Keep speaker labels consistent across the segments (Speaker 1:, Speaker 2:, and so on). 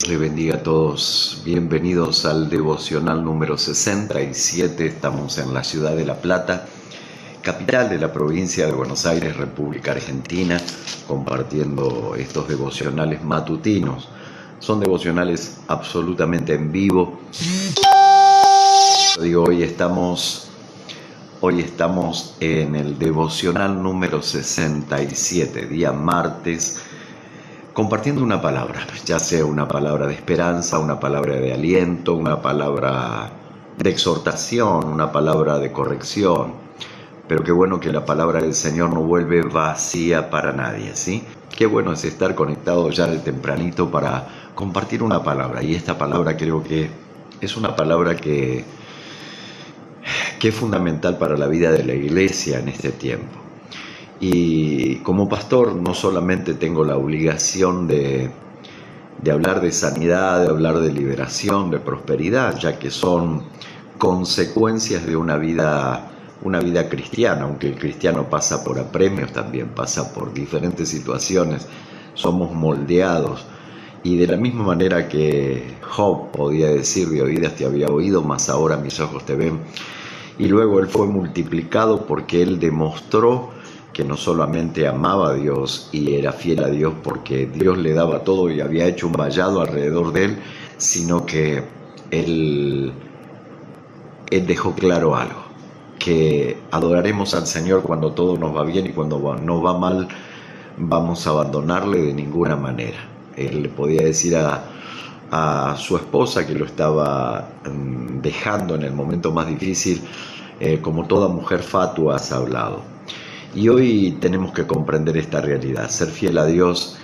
Speaker 1: Le bendiga a todos. Bienvenidos al devocional número 67. Estamos en la ciudad de La Plata, capital de la provincia de Buenos Aires, República Argentina, compartiendo estos devocionales matutinos. Son devocionales absolutamente en vivo. Hoy estamos en el devocional número 67, día martes, compartiendo una palabra, ya sea una palabra de esperanza, una palabra de aliento, una palabra de exhortación, una palabra de corrección. Pero qué bueno que la palabra del Señor no vuelve vacía para nadie, ¿sí? Qué bueno es estar conectado ya de tempranito para compartir una palabra. Y esta palabra creo que es una palabra que es fundamental para la vida de la iglesia en este tiempo. Y como pastor no solamente tengo la obligación de hablar de sanidad, de hablar de liberación, de prosperidad, ya que son consecuencias de una vida cristiana, aunque el cristiano pasa por apremios, también pasa por diferentes situaciones, somos moldeados. Y de la misma manera que Job podía decir: de oídas te había oído, mas ahora mis ojos te ven. Y luego él fue multiplicado porque él demostró que no solamente amaba a Dios y era fiel a Dios porque Dios le daba todo y había hecho un vallado alrededor de él, sino que él dejó claro algo: que adoraremos al Señor cuando todo nos va bien, y cuando nos va mal vamos a abandonarle de ninguna manera. Él le podía decir a su esposa que lo estaba dejando en el momento más difícil, como toda mujer fatua has hablado. Y hoy tenemos que comprender esta realidad, ser fiel a Dios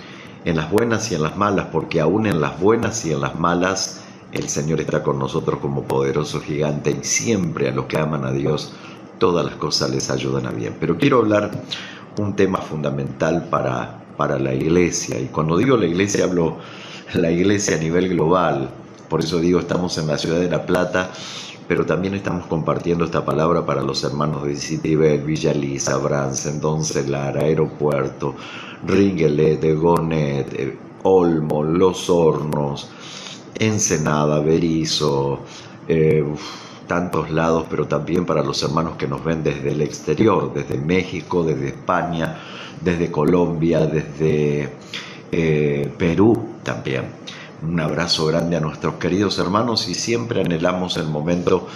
Speaker 1: en las buenas y en las malas, porque aún en las buenas y en las malas el Señor está con nosotros como poderoso gigante, y siempre a los que aman a Dios todas las cosas les ayudan a bien. Pero quiero hablar un tema fundamental para la iglesia, y cuando digo la iglesia hablo la iglesia a nivel global. Por eso digo, estamos en la ciudad de La Plata, pero también estamos compartiendo esta palabra para los hermanos de Citibel, Villa Lisa, Bransen, Doncelar, Aeropuerto, Ringelet, de Gonet, Olmo, Los Hornos, Ensenada, Berizo, tantos lados, pero también para los hermanos que nos ven desde el exterior, desde México, desde España, desde Colombia, desde Perú también. Un abrazo grande a nuestros queridos hermanos, y siempre anhelamos el momento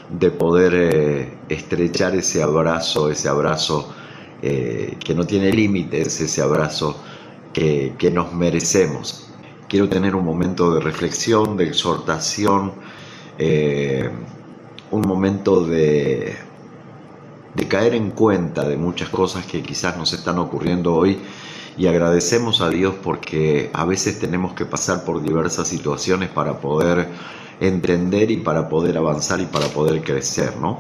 Speaker 1: de poder estrechar ese abrazo que no tiene límites, ese abrazo que nos merecemos. Quiero tener un momento de reflexión, de exhortación, un momento de caer en cuenta de muchas cosas que quizás nos están ocurriendo hoy. Y agradecemos a Dios porque a veces tenemos que pasar por diversas situaciones para poder entender y para poder avanzar y para poder crecer, ¿no?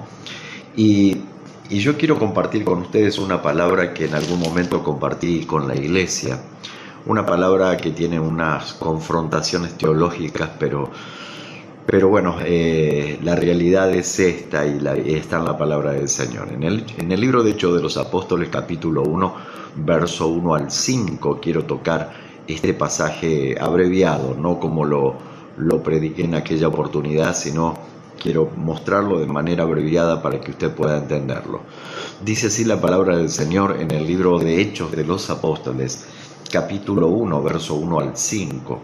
Speaker 1: Y yo quiero compartir con ustedes una palabra que en algún momento compartí con la iglesia, una palabra que tiene unas confrontaciones teológicas, pero bueno, la realidad es esta, y está en la palabra del Señor. En el libro de Hechos de los Apóstoles, capítulo 1, verso 1 al 5, quiero tocar este pasaje abreviado, no como lo prediqué en aquella oportunidad, sino quiero mostrarlo de manera abreviada para que usted pueda entenderlo. Dice así la palabra del Señor en el libro de Hechos de los Apóstoles, capítulo 1, verso 1 al 5.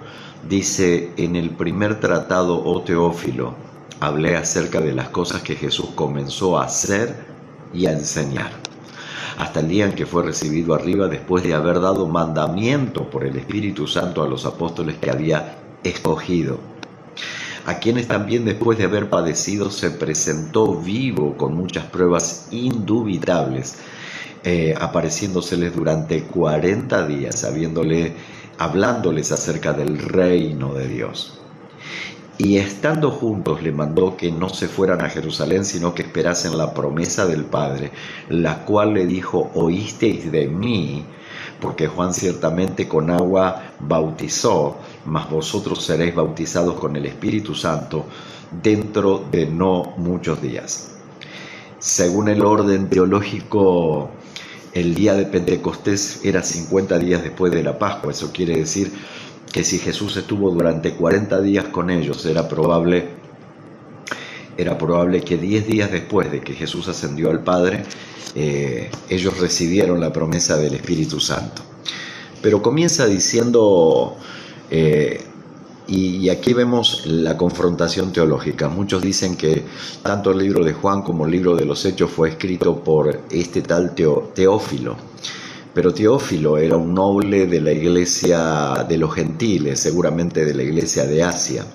Speaker 1: Dice: en el primer tratado, oh Teófilo, hablé acerca de las cosas que Jesús comenzó a hacer y a enseñar, hasta el día en que fue recibido arriba, después de haber dado mandamiento por el Espíritu Santo a los apóstoles que había escogido, a quienes también, después de haber padecido, se presentó vivo con muchas pruebas indubitables, apareciéndoseles durante 40 días, hablándoles acerca del reino de Dios. Y estando juntos le mandó que no se fueran a Jerusalén, sino que esperasen la promesa del Padre, la cual le dijo: oísteis de mí, porque Juan ciertamente con agua bautizó, mas vosotros seréis bautizados con el Espíritu Santo dentro de no muchos días. Según el orden teológico, el día de Pentecostés era 50 días después de la Pascua. Eso quiere decir que si Jesús estuvo durante 40 días con ellos, era probable que 10 días después de que Jesús ascendió al Padre, ellos recibieron la promesa del Espíritu Santo. Pero comienza diciendo, y aquí vemos la confrontación teológica. Muchos dicen que tanto el libro de Juan como el libro de los Hechos fue escrito por este tal Teófilo. Pero Teófilo era un noble de la iglesia de los gentiles, seguramente de la iglesia de Asia,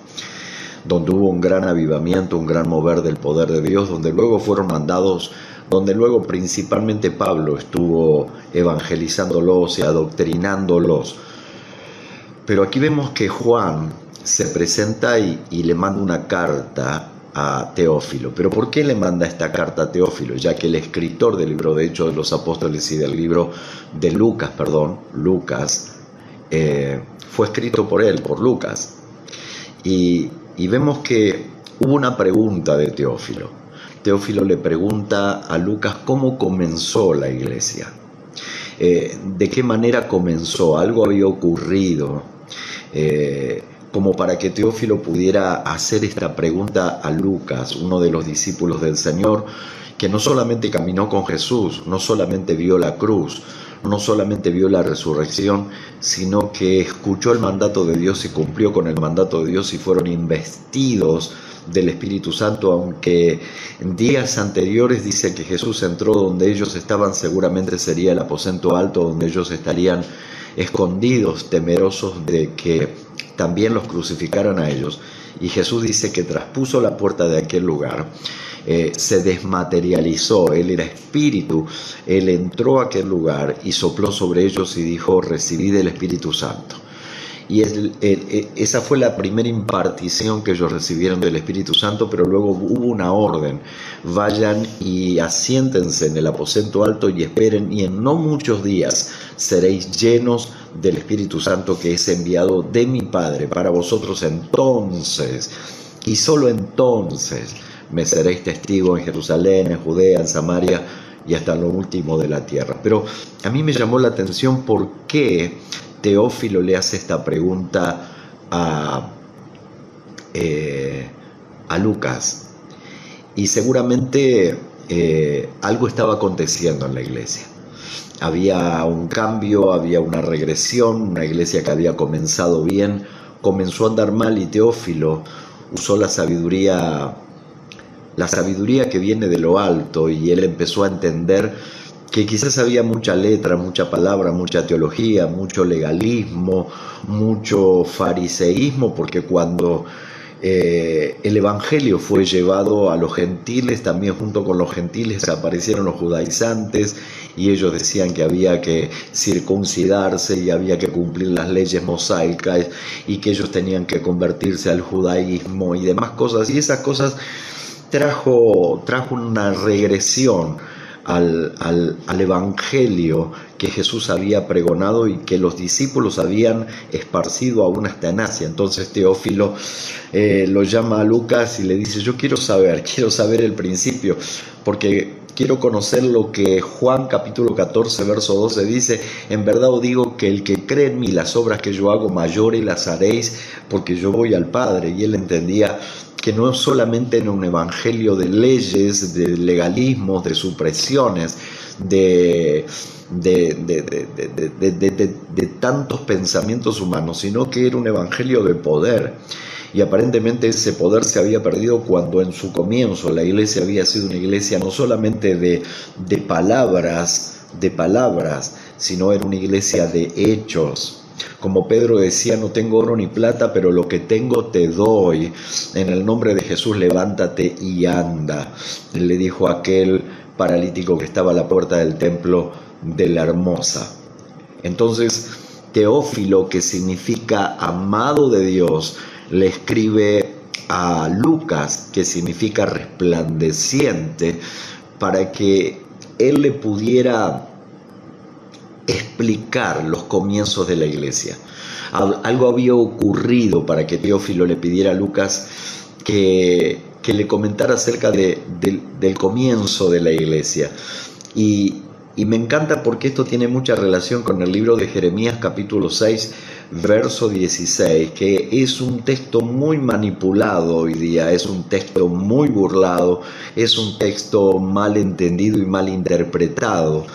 Speaker 1: donde hubo un gran avivamiento, un gran mover del poder de Dios, donde luego fueron mandados, donde luego principalmente Pablo estuvo evangelizándolos y adoctrinándolos. Pero aquí vemos que Juan se presenta y le manda una carta a Teófilo. ¿Pero por qué le manda esta carta a Teófilo? Ya que el escritor del libro de Hechos de los Apóstoles y del libro de Lucas, fue escrito por él, por Lucas. Y vemos que hubo una pregunta de Teófilo. Teófilo le pregunta a Lucas cómo comenzó la iglesia. ¿De qué manera comenzó? Algo había ocurrido como para que Teófilo pudiera hacer esta pregunta a Lucas, uno de los discípulos del Señor, que no solamente caminó con Jesús, no solamente vio la cruz, no solamente vio la resurrección, sino que escuchó el mandato de Dios y cumplió con el mandato de Dios y fueron investidos del Espíritu Santo, aunque en días anteriores dice que Jesús entró donde ellos estaban, seguramente sería el aposento alto donde ellos estarían escondidos, temerosos de que también los crucificaran a ellos. Y Jesús dice que traspuso la puerta de aquel lugar, se desmaterializó, Él era espíritu, Él entró a aquel lugar y sopló sobre ellos y dijo: recibid el Espíritu Santo. Y esa fue la primera impartición que ellos recibieron del Espíritu Santo, pero luego hubo una orden: vayan y asiéntense en el aposento alto y esperen, y en no muchos días seréis llenos del Espíritu Santo que es enviado de mi Padre para vosotros. Entonces, y solo entonces, me seréis testigos en Jerusalén, en Judea, en Samaria y hasta lo último de la tierra. Pero a mí me llamó la atención por qué Teófilo le hace esta pregunta a Lucas. Y seguramente algo estaba aconteciendo en la iglesia. Había un cambio, había una regresión, una iglesia que había comenzado bien, comenzó a andar mal, y Teófilo usó la sabiduría que viene de lo alto, y él empezó a entender que quizás había mucha letra, mucha palabra, mucha teología, mucho legalismo, mucho fariseísmo, porque cuando el evangelio fue llevado a los gentiles, también junto con los gentiles aparecieron los judaizantes, y ellos decían que había que circuncidarse y había que cumplir las leyes mosaicas y que ellos tenían que convertirse al judaísmo y demás cosas, y esas cosas trajo una regresión al evangelio que Jesús había pregonado y que los discípulos habían esparcido aún hasta en Asia. Entonces Teófilo lo llama a Lucas y le dice: yo quiero saber el principio, porque quiero conocer lo que Juan capítulo 14 verso 12 dice: en verdad os digo que el que cree en mí, las obras que yo hago mayores las haréis, porque yo voy al Padre. Y él entendía que no solamente en un evangelio de leyes, de legalismos, de supresiones, de tantos pensamientos humanos, sino que era un evangelio de poder. Y aparentemente ese poder se había perdido cuando en su comienzo la iglesia había sido una iglesia no solamente de palabras, sino era una iglesia de hechos. Como Pedro decía: no tengo oro ni plata, pero lo que tengo te doy. En el nombre de Jesús, levántate y anda, le dijo a aquel paralítico que estaba a la puerta del templo de la Hermosa. Entonces Teófilo, que significa amado de Dios, le escribe a Lucas, que significa resplandeciente, para que él le pudiera explicar los comienzos de la iglesia. Algo había ocurrido para que Teófilo le pidiera a Lucas que le comentara acerca del comienzo de la iglesia. Y Y me encanta porque esto tiene mucha relación con el libro de Jeremías capítulo 6, verso 16, que es un texto muy manipulado hoy día, es un texto muy burlado, es un texto mal entendido y mal interpretado.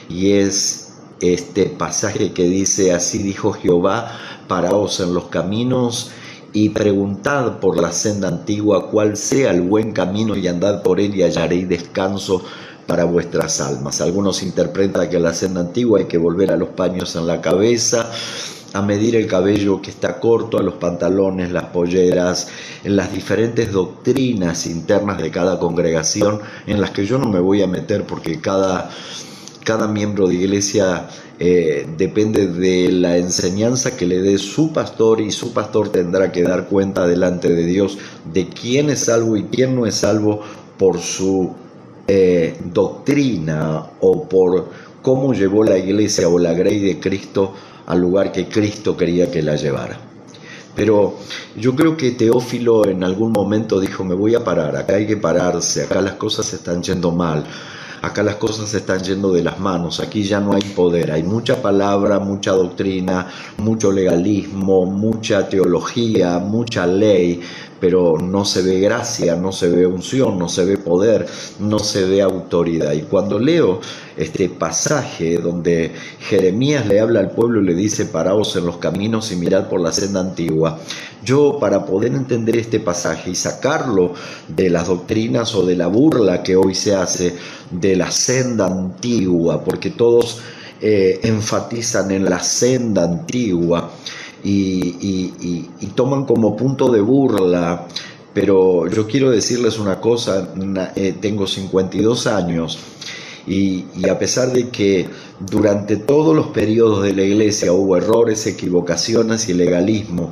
Speaker 1: Y es este pasaje que dice: así dijo Jehová, paraos en los caminos y preguntad por la senda antigua cuál sea el buen camino, y andad por él y hallaréis descanso para vuestras almas. Algunos interpretan que la senda antigua hay que volver a los paños en la cabeza, a medir el cabello que está corto, a los pantalones, las polleras, en las diferentes doctrinas internas de cada congregación, en las que yo no me voy a meter porque cada miembro de iglesia depende de la enseñanza que le dé su pastor, y su pastor tendrá que dar cuenta delante de Dios de quién es salvo y quién no es salvo por su doctrina o por cómo llevó la iglesia o la grey de Cristo al lugar que Cristo quería que la llevara. Pero yo creo que Teófilo en algún momento dijo: me voy a parar, acá hay que pararse, acá las cosas se están yendo mal, acá las cosas se están yendo de las manos, aquí ya no hay poder, hay mucha palabra, mucha doctrina, mucho legalismo, mucha teología, mucha ley, pero no se ve gracia, no se ve unción, no se ve poder, no se ve autoridad. Y cuando leo este pasaje donde Jeremías le habla al pueblo y le dice: paraos en los caminos y mirad por la senda antigua, yo, para poder entender este pasaje y sacarlo de las doctrinas o de la burla que hoy se hace de la senda antigua, porque todos enfatizan en la senda antigua y toman como punto de burla, pero yo quiero decirles una cosa: tengo 52 años y a pesar de que durante todos los periodos de la iglesia hubo errores, equivocaciones y legalismo,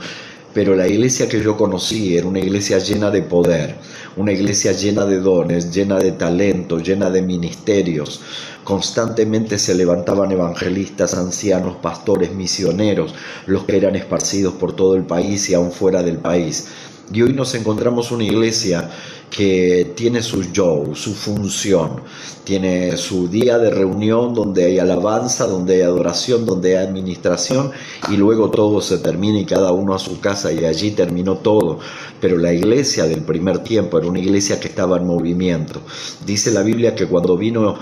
Speaker 1: pero la iglesia que yo conocí era una iglesia llena de poder, una iglesia llena de dones, llena de talento, llena de ministerios. Constantemente se levantaban evangelistas, ancianos, pastores, misioneros, los que eran esparcidos por todo el país y aún fuera del país. Y hoy nos encontramos una iglesia que tiene su show, su función, tiene su día de reunión donde hay alabanza, donde hay adoración, donde hay administración, y luego todo se termina y cada uno a su casa, y allí terminó todo. Pero la iglesia del primer tiempo era una iglesia que estaba en movimiento. Dice la Biblia que cuando vino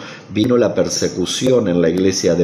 Speaker 1: la persecución en la iglesia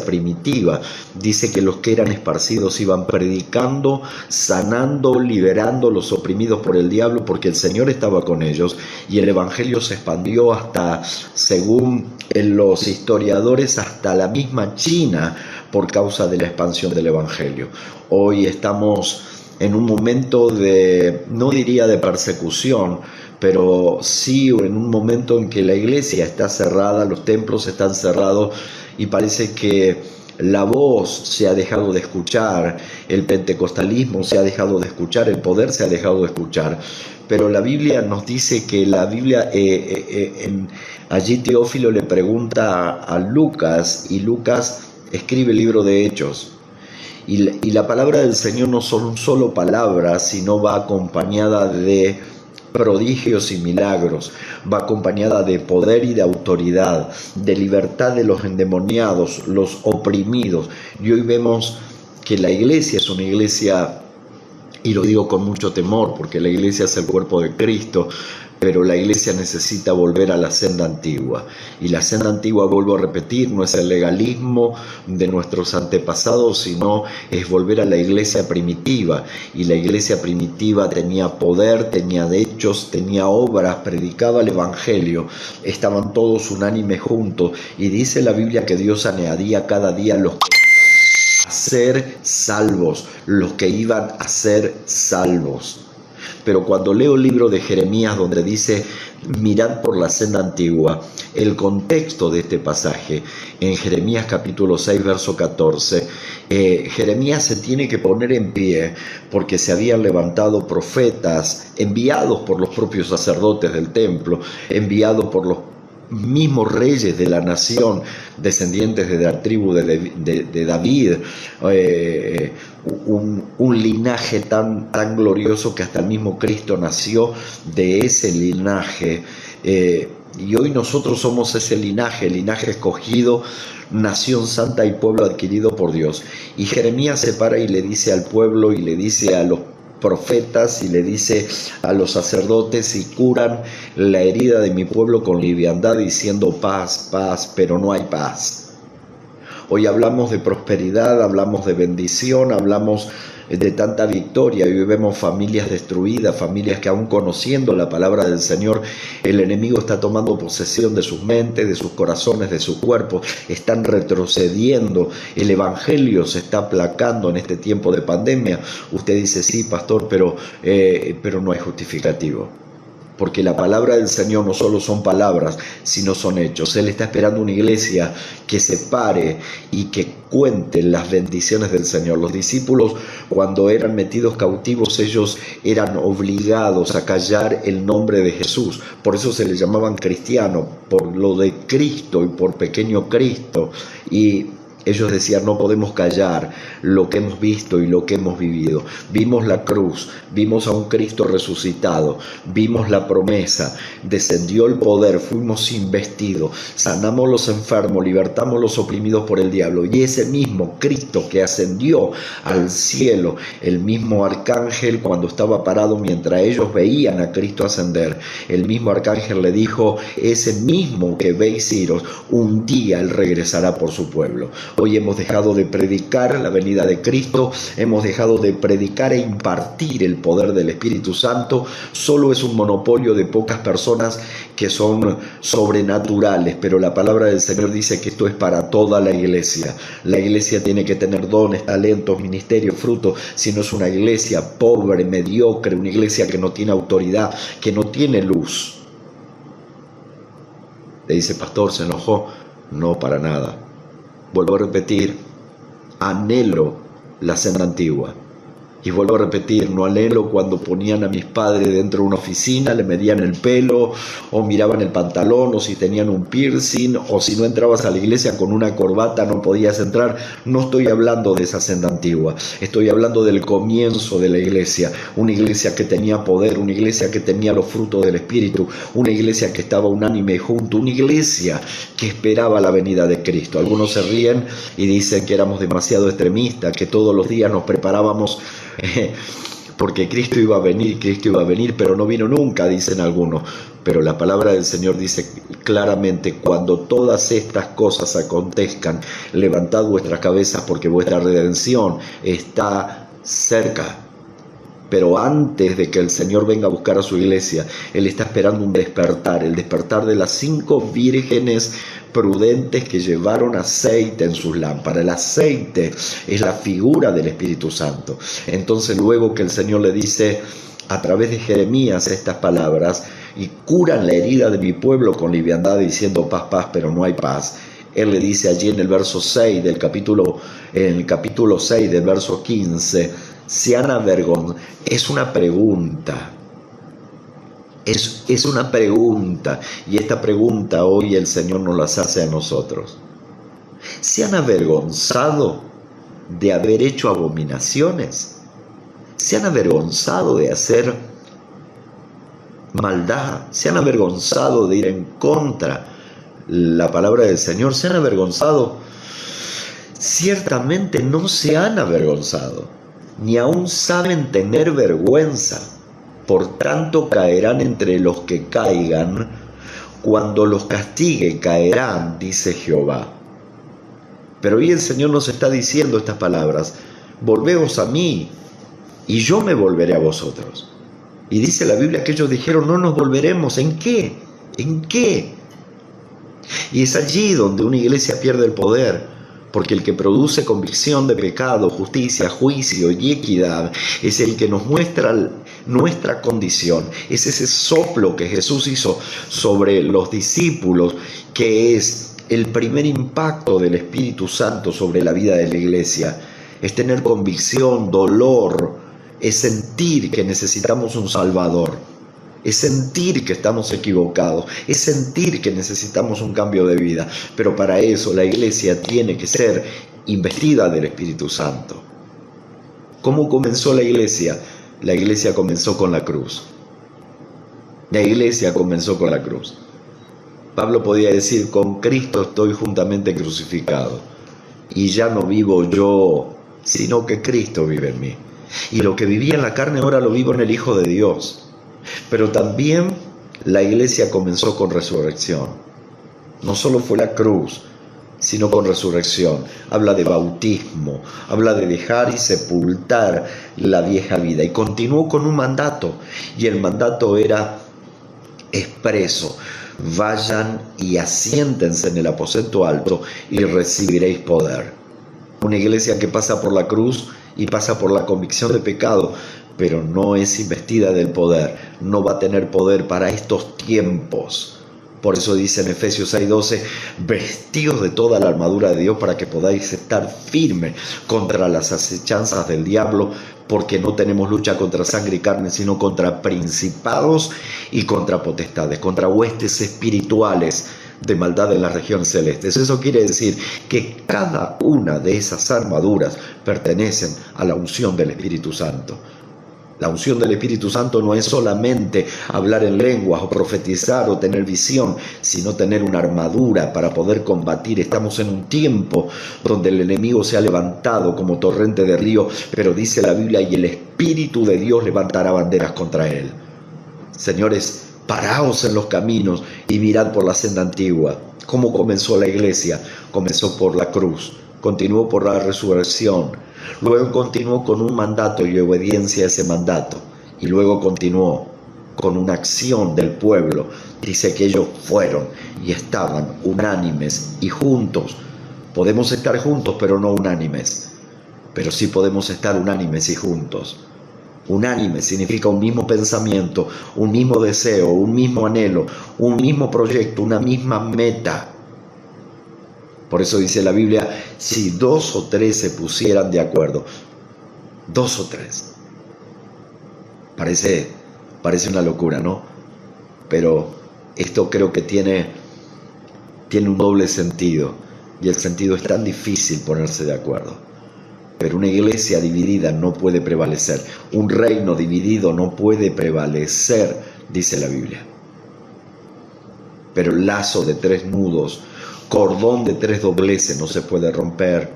Speaker 1: primitiva, dice que los que eran esparcidos iban predicando, sanando, liberando a los oprimidos por el diablo, porque el Señor estaba con ellos, y el evangelio se expandió hasta, según los historiadores, hasta la misma China por causa de la expansión del evangelio. Hoy estamos en un momento de, no diría de persecución, pero sí en un momento en que la iglesia está cerrada, los templos están cerrados y parece que la voz se ha dejado de escuchar, el pentecostalismo se ha dejado de escuchar, el poder se ha dejado de escuchar. Pero la Biblia nos dice que allí Teófilo le pregunta a Lucas, y Lucas escribe el libro de Hechos. Y la palabra del Señor no son solo palabras, sino va acompañada de prodigios y milagros, va acompañada de poder y de autoridad, de libertad de los endemoniados, los oprimidos. Y hoy vemos que la iglesia es una iglesia, y lo digo con mucho temor porque la iglesia es el cuerpo de Cristo, pero la iglesia necesita volver a la senda antigua. Y la senda antigua, vuelvo a repetir, no es el legalismo de nuestros antepasados, sino es volver a la iglesia primitiva. Y la iglesia primitiva tenía poder, tenía hechos, tenía obras, predicaba el evangelio, estaban todos unánimes juntos. Y dice la Biblia que Dios añadía cada día los que a ser salvos, los que iban a ser salvos. Pero cuando leo el libro de Jeremías, donde dice mirad por la senda antigua, el contexto de este pasaje, en Jeremías capítulo 6, verso 14, Jeremías se tiene que poner en pie porque se habían levantado profetas enviados por los propios sacerdotes del templo, enviados por los mismos reyes de la nación, descendientes de la tribu de David, un linaje tan glorioso que hasta el mismo Cristo nació de ese linaje. Y hoy nosotros somos ese linaje escogido, nación santa y pueblo adquirido por Dios. Y Jeremías se para y le dice al pueblo y le dice a los profetas y le dice a los sacerdotes, y curan la herida de mi pueblo con liviandad, diciendo paz, paz, pero no hay paz. Hoy hablamos de prosperidad, hablamos de bendición, hablamos de tanta victoria, y vemos familias destruidas, familias que aún conociendo la palabra del Señor, el enemigo está tomando posesión de sus mentes, de sus corazones, de sus cuerpos, están retrocediendo, el evangelio se está aplacando en este tiempo de pandemia. Usted dice, sí, pastor, pero no hay justificativo. Porque la palabra del Señor no solo son palabras, sino son hechos. Él está esperando una iglesia que se pare y que cuente las bendiciones del Señor. Los discípulos, cuando eran metidos cautivos, ellos eran obligados a callar el nombre de Jesús. Por eso se les llamaban cristianos, por lo de Cristo y por pequeño Cristo. Y ellos decían, no podemos callar lo que hemos visto y lo que hemos vivido. Vimos la cruz, vimos a un Cristo resucitado, vimos la promesa, descendió el poder, fuimos investidos, sanamos los enfermos, libertamos los oprimidos por el diablo. Y ese mismo Cristo que ascendió al cielo, el mismo arcángel, cuando estaba parado mientras ellos veían a Cristo ascender, el mismo arcángel le dijo, ese mismo que veis iros, un día él regresará por su pueblo. Hoy hemos dejado de predicar la venida de Cristo, hemos dejado de predicar e impartir el poder del Espíritu Santo. Solo es un monopolio de pocas personas que son sobrenaturales, pero la palabra del Señor dice que esto es para toda la iglesia. La iglesia tiene que tener dones, talentos, ministerios, frutos. Si no es una iglesia pobre, mediocre, una iglesia que no tiene autoridad, que no tiene luz. Le dice, pastor, ¿se enojó? No, para nada. Vuelvo a repetir, anhelo la senda antigua. Y vuelvo a repetir, no anhelo cuando ponían a mis padres dentro de una oficina, le medían el pelo, o miraban el pantalón, o si tenían un piercing, o si no entrabas a la iglesia con una corbata no podías entrar. No estoy hablando de esa senda antigua, estoy hablando del comienzo de la iglesia, una iglesia que tenía poder, una iglesia que tenía los frutos del Espíritu, una iglesia que estaba unánime y junto, una iglesia que esperaba la venida de Cristo. Algunos se ríen y dicen que éramos demasiado extremistas, que todos los días nos preparábamos porque Cristo iba a venir, pero no vino nunca, dicen algunos. Pero la palabra del Señor dice claramente, cuando todas estas cosas acontezcan, levantad vuestras cabezas porque vuestra redención está cerca. Pero antes de que el Señor venga a buscar a su iglesia, Él está esperando un despertar, el despertar de las 5 vírgenes prudentes que llevaron aceite en sus lámparas. El aceite es la figura del Espíritu Santo. Entonces, luego que el Señor le dice a través de Jeremías estas palabras, y curan la herida de mi pueblo con liviandad, diciendo paz, paz, pero no hay paz. Él le dice allí en el verso 6 del capítulo 6 del verso 15, se han avergonzado. Es una pregunta. Es una pregunta, y esta pregunta hoy el Señor nos las hace a nosotros. ¿Se han avergonzado de haber hecho abominaciones? ¿Se han avergonzado de hacer maldad? ¿Se han avergonzado de ir en contra la palabra del Señor? ¿Se han avergonzado? Ciertamente no se han avergonzado, ni aún saben tener vergüenza. Por tanto caerán entre los que caigan, cuando los castigue caerán, dice Jehová. Pero hoy el Señor nos está diciendo estas palabras, volveos a mí, y yo me volveré a vosotros. Y dice la Biblia que ellos dijeron, no nos volveremos. ¿En qué? ¿En qué? Y es allí donde una iglesia pierde el poder. Porque el que produce convicción de pecado, justicia, juicio y equidad es el que nos muestra nuestra condición. Es ese soplo que Jesús hizo sobre los discípulos, que es el primer impacto del Espíritu Santo sobre la vida de la iglesia. Es tener convicción, dolor, es sentir que necesitamos un Salvador. Es sentir que estamos equivocados, es sentir que necesitamos un cambio de vida. Pero para eso la iglesia tiene que ser investida del Espíritu Santo. ¿Cómo comenzó la iglesia? La iglesia comenzó con la cruz. La iglesia comenzó con la cruz. Pablo podía decir, con Cristo estoy juntamente crucificado, y ya no vivo yo, sino que Cristo vive en mí. Y lo que vivía en la carne ahora lo vivo en el Hijo de Dios. Pero también la iglesia comenzó con resurrección. No solo fue la cruz, sino con resurrección. Habla de bautismo, habla de dejar y sepultar la vieja vida. Y continuó con un mandato, y el mandato era expreso: vayan y asiéntense en el aposento alto y recibiréis poder. Una iglesia que pasa por la cruz y pasa por la convicción de pecado, pero no es investida del poder, no va a tener poder para estos tiempos. Por eso dice en Efesios 6:12, vestidos de toda la armadura de Dios para que podáis estar firmes contra las acechanzas del diablo, porque no tenemos lucha contra sangre y carne, sino contra principados y contra potestades, contra huestes espirituales de maldad en las regiones celestes. Eso quiere decir que cada una de esas armaduras pertenecen a la unción del Espíritu Santo. La unción del Espíritu Santo no es solamente hablar en lenguas o profetizar o tener visión, sino tener una armadura para poder combatir. Estamos en un tiempo donde el enemigo se ha levantado como torrente de río, pero dice la Biblia, y el Espíritu de Dios levantará banderas contra él. Señores, paraos en los caminos y mirad por la senda antigua. ¿Cómo comenzó la iglesia? Comenzó por la cruz, continuó por la resurrección, luego continuó con un mandato y obediencia a ese mandato, y luego continuó con una acción del pueblo. Dice que ellos fueron y estaban unánimes y juntos. Podemos estar juntos, pero no unánimes, pero sí podemos estar unánimes y juntos. Unánime significa un mismo pensamiento, un mismo deseo, un mismo anhelo, un mismo proyecto, una misma meta. Por eso dice la Biblia, si 2 o 3 se pusieran de acuerdo, 2 o 3. Parece una locura, ¿no? Pero esto creo que tiene un doble sentido, y el sentido es tan difícil ponerse de acuerdo. Pero una iglesia dividida no puede prevalecer. Un reino dividido no puede prevalecer, dice la Biblia. Pero el lazo de 3 nudos, cordón de 3 dobleces no se puede romper.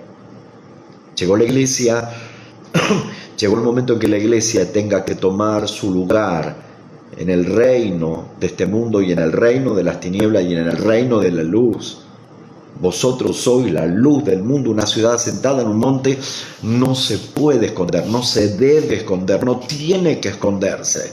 Speaker 1: Llegó la iglesia, llegó el momento en que la iglesia tenga que tomar su lugar en el reino de este mundo, y en el reino de las tinieblas, y en el reino de la luz. Vosotros sois la luz del mundo. Una ciudad asentada en un monte no se puede esconder, no se debe esconder, no tiene que esconderse.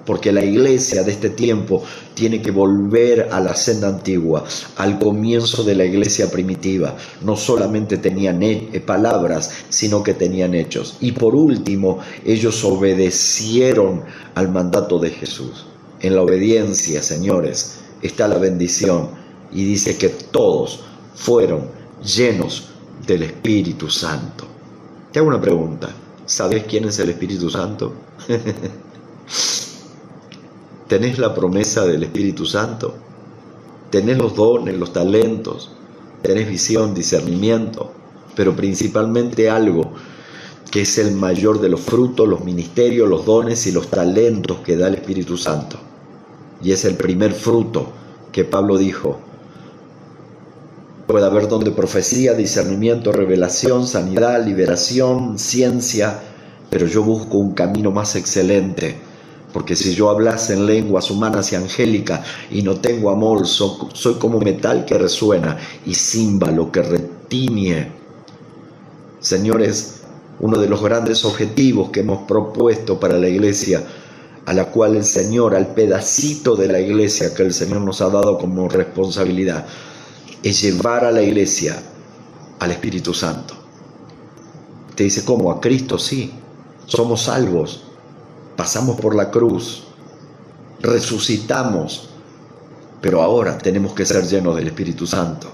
Speaker 1: Porque la iglesia de este tiempo tiene que volver a la senda antigua, al comienzo de la iglesia primitiva. No solamente tenían palabras, sino que tenían hechos. Y por último, ellos obedecieron al mandato de Jesús. En la obediencia, señores, está la bendición. Y dice que todos fueron llenos del Espíritu Santo. Te hago una pregunta. ¿Sabes quién es el Espíritu Santo? ¿Tenés la promesa del Espíritu Santo? ¿Tenés los dones, los talentos? ¿Tenés visión, discernimiento? Pero principalmente algo que es el mayor de los frutos, los ministerios, los dones y los talentos que da el Espíritu Santo. Y es el primer fruto que Pablo dijo: puede haber don de profecía, discernimiento, revelación, sanidad, liberación, ciencia, pero yo busco un camino más excelente, porque si yo hablase en lenguas humanas y angélicas y no tengo amor, soy como metal que resuena y címbalo que retiñe. Señores, uno de los grandes objetivos que hemos propuesto para la iglesia, a la cual el Señor, al pedacito de la iglesia que el Señor nos ha dado como responsabilidad, es llevar a la iglesia al Espíritu Santo. Te dice, ¿cómo? A Cristo, sí. Somos salvos. Pasamos por la cruz. Resucitamos. Pero ahora tenemos que ser llenos del Espíritu Santo.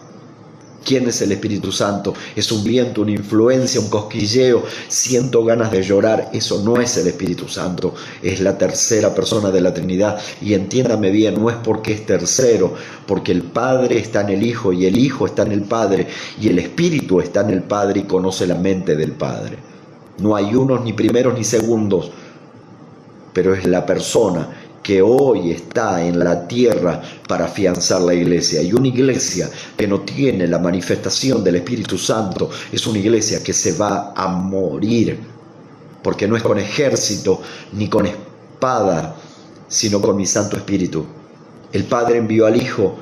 Speaker 1: ¿Quién es el Espíritu Santo? Es un viento, una influencia, un cosquilleo. Siento ganas de llorar. Eso no es el Espíritu Santo. Es la tercera persona de la Trinidad. Y entiéndame bien, no es porque es tercero, porque el Padre está en el Hijo y el Hijo está en el Padre y el Espíritu está en el Padre y conoce la mente del Padre. No hay unos, ni primeros, ni segundos, pero es la persona que hoy está en la tierra para afianzar la iglesia. Y una iglesia que no tiene la manifestación del Espíritu Santo es una iglesia que se va a morir, porque no es con ejército ni con espada, sino con mi Santo Espíritu. El Padre envió al Hijo,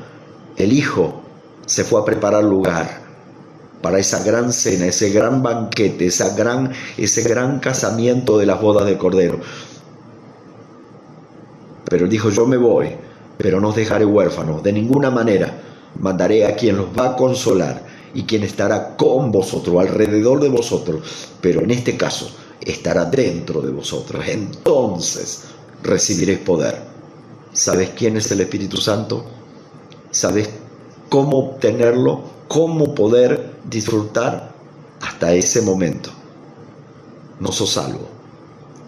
Speaker 1: el Hijo se fue a preparar lugar para esa gran cena, ese gran banquete, ese gran casamiento de las bodas del Cordero. Pero él dijo: yo me voy, pero no os dejaré huérfanos, de ninguna manera. Mandaré a quien los va a consolar y quien estará con vosotros, alrededor de vosotros, pero en este caso estará dentro de vosotros. Entonces recibiréis poder. ¿Sabes quién es el Espíritu Santo? ¿Sabes cómo obtenerlo? ¿Cómo poder disfrutar? Hasta ese momento no sos salvo,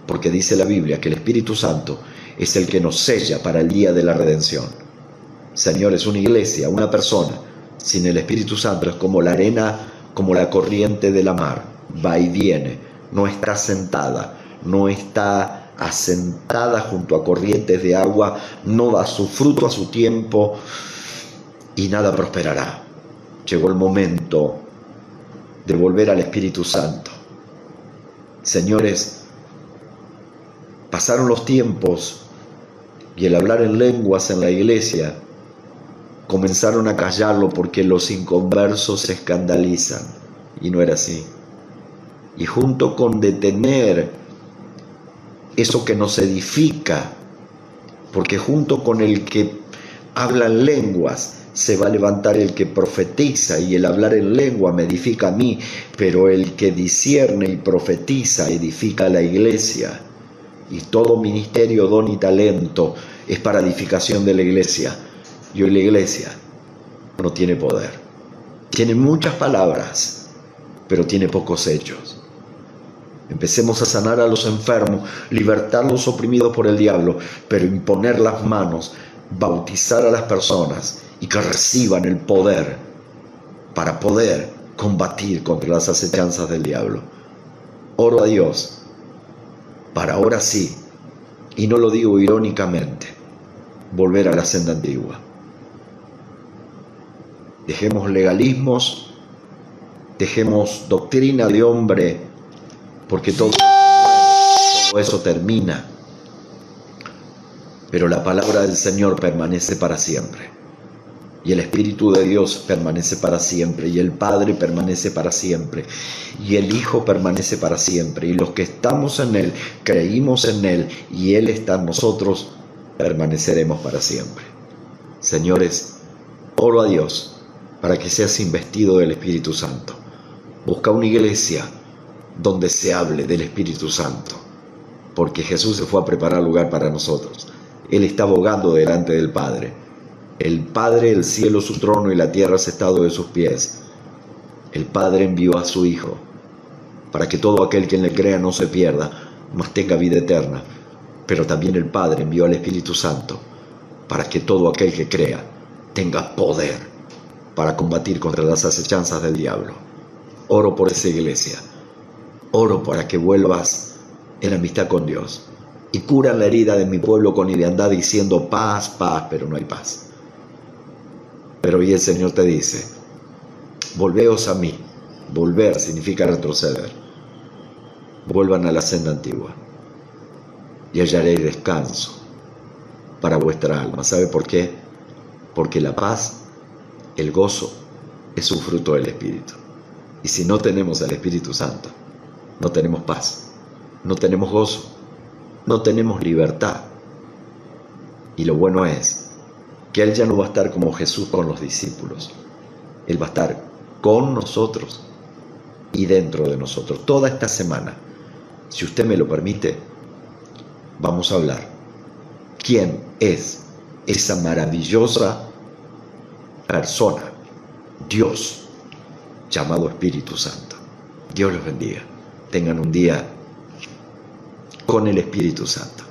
Speaker 1: porque dice la Biblia que el Espíritu Santo es el que nos sella para el día de la redención. Señores, una iglesia, una persona sin el Espíritu Santo es como la arena, como la corriente de la mar, va y viene, no está sentada, no está asentada junto a corrientes de agua, no da su fruto a su tiempo y nada prosperará. Llegó el momento de volver al Espíritu Santo. Señores, pasaron los tiempos y el hablar en lenguas en la iglesia comenzaron a callarlo porque los inconversos se escandalizan, y no era así. Y junto con detener eso que nos edifica, porque junto con el que habla en lenguas se va a levantar el que profetiza, y el hablar en lengua me edifica a mí, pero el que discierne y profetiza edifica a la iglesia. Y todo ministerio, don y talento es para edificación de la iglesia. Y hoy la iglesia no tiene poder. Tiene muchas palabras, pero tiene pocos hechos. Empecemos a sanar a los enfermos, libertar a los oprimidos por el diablo, pero imponer las manos, bautizar a las personas y que reciban el poder para poder combatir contra las acechanzas del diablo. Oro a Dios para ahora sí, y no lo digo irónicamente, volver a la senda antigua. Dejemos legalismos, dejemos doctrina de hombre, porque todo eso termina. Pero la palabra del Señor permanece para siempre. Y el Espíritu de Dios permanece para siempre. Y el Padre permanece para siempre. Y el Hijo permanece para siempre. Y los que estamos en Él, creímos en Él, y Él está en nosotros, permaneceremos para siempre. Señores, oro a Dios para que seas investido del Espíritu Santo. Busca una iglesia donde se hable del Espíritu Santo, porque Jesús se fue a preparar lugar para nosotros. Él está abogando delante del Padre. El Padre, el cielo su trono y la tierra es estado de sus pies. El Padre envió a su Hijo para que todo aquel que en le crea no se pierda, mas tenga vida eterna. Pero también el Padre envió al Espíritu Santo para que todo aquel que crea tenga poder para combatir contra las acechanzas del diablo. Oro por esa iglesia. Oro para que vuelvas en amistad con Dios y cura la herida de mi pueblo con liviandad, diciendo paz, paz, pero no hay paz. Pero hoy el Señor te dice: volveos a mí. Volver significa retroceder. Vuelvan a la senda antigua y hallaréis descanso para vuestra alma. ¿Sabe por qué? Porque la paz, el gozo, es un fruto del Espíritu. Y si no tenemos al Espíritu Santo, no tenemos paz, no tenemos gozo, no tenemos libertad. Y lo bueno es que Él ya no va a estar como Jesús con los discípulos. Él va a estar con nosotros y dentro de nosotros. Toda esta semana, si usted me lo permite, vamos a hablar quién es esa maravillosa persona, Dios, llamado Espíritu Santo. Dios los bendiga. Tengan un día con el Espíritu Santo.